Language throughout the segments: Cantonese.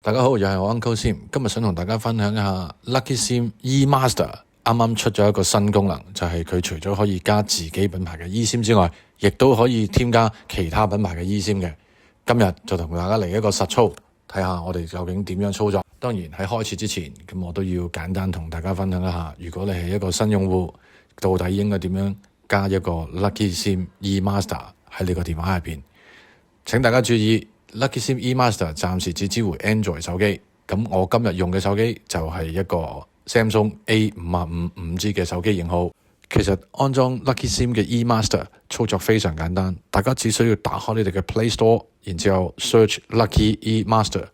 大家好，又係我 Uncle Sim，今日想同大家分享一下 Lucky Sim eMaster 啱啱出咗一個新功能，就係佢除咗可以加自己品牌嘅 eSIM 之外，亦都可以添加其他品牌嘅 eSIM 嘅。今日就同大家嚟一個實操，睇下我哋究竟點樣操作。當然喺開始之前，咁我都要簡單同大家分享一下，如果你係一個新用戶，到底應該點樣加一個 Lucky Sim eMaster 喺你個電話入邊。請大家注意，Lucky Sim eMaster 暫時只支援 Android 手機，咁我今日用嘅手機就係一個 Samsung A55 5G 嘅手機型號。其實安裝 Lucky Sim 嘅 eMaster 操作非常簡單，大家只需要打開你哋嘅 Play Store， 然之後 search Lucky eMaster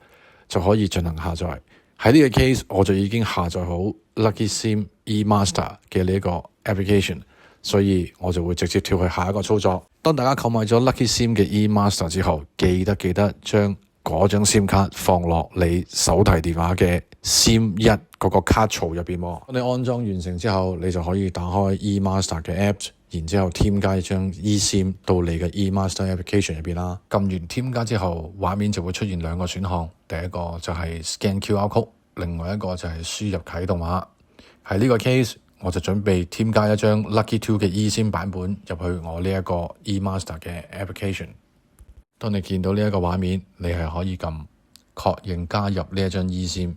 就可以進行下載。喺呢個 case 我就已經下載好 Lucky Sim eMaster 嘅呢一個 application， 所以我就會直接跳去下一個操作。當大家購買咗 Lucky Sim 嘅 eMaster 之後，記得將嗰張 SIM 卡放落你手提電話嘅 SIM 1嗰個卡槽入邊。當你安裝完成之後，你就可以打開 eMaster 嘅 Apps， 然之後添加一張 eSIM 到你嘅 eMaster application 入邊啦。撳完添加之後，畫面就會出現兩個選項，第一個就係 Scan QR Code， 另外一個就係輸入啟動碼。喺呢個 case，我就準備添加一張 Lucky 2嘅 eSIM 版本入去我呢一個 eMaster 嘅 application。當你見到呢一個畫面，你係可以撳確認加入呢一張 eSIM，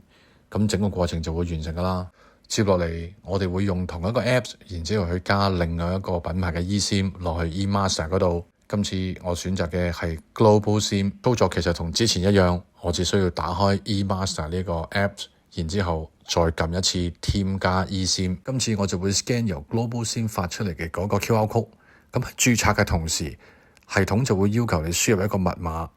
咁整個過程就會完成噶啦。接落嚟，我哋會用同一個 Apps， 然之後去加另外一個品牌嘅 eSIM 落去 eMaster 嗰度。今次我選擇嘅係 Global SIM， 操作其實同之前一樣，我只需要打開 eMaster 呢個 Apps， 然之後再撳一次添加 eSIM。今次我就會 scan 由 Global SIM 發出嚟嘅嗰個 QR Code， 咁喺註冊嘅同時，系統就會要求你輸入一個密碼，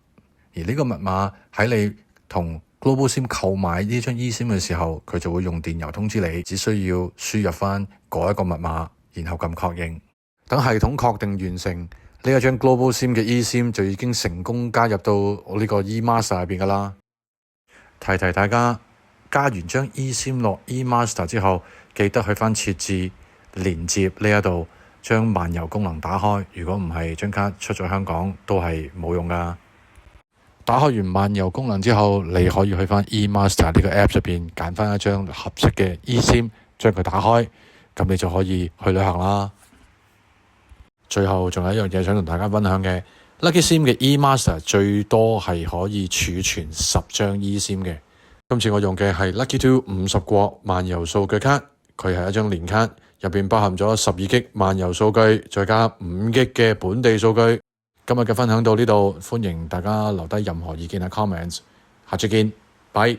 而呢個密碼喺你同 Global SIM 購買呢張 eSIM 嘅時候，佢就會用電郵通知你，只需要輸入翻嗰一個密碼，然後撳確認。等系統確定完成，呢一張 Global SIM 嘅 eSIM 就已經成功加入到我呢個 eMaster 入邊噶啦。提提大家，加完張 eSIM 落 eMaster 之後，記得去翻設置連接呢一度，將漫遊功能打開。如果唔係，張卡出咗香港都係冇用噶。打開完漫遊功能之後，你可以去翻 eMaster 呢個 App 入邊揀翻一張合適嘅 eSIM， 將佢打開，咁你就可以去旅行啦。最後仲有一樣嘢想同大家分享嘅， Lucky Sim 嘅 eMaster 最多係可以儲存10張 eSIM 嘅。今次我用嘅係 Lucky 2 50國漫遊數據卡，佢係一張連卡，入邊包含咗12 G 漫遊數據，再加5 G 嘅本地數據。今日嘅分享到呢度，歡迎大家留低任何意見啊 comments， 下次見，拜。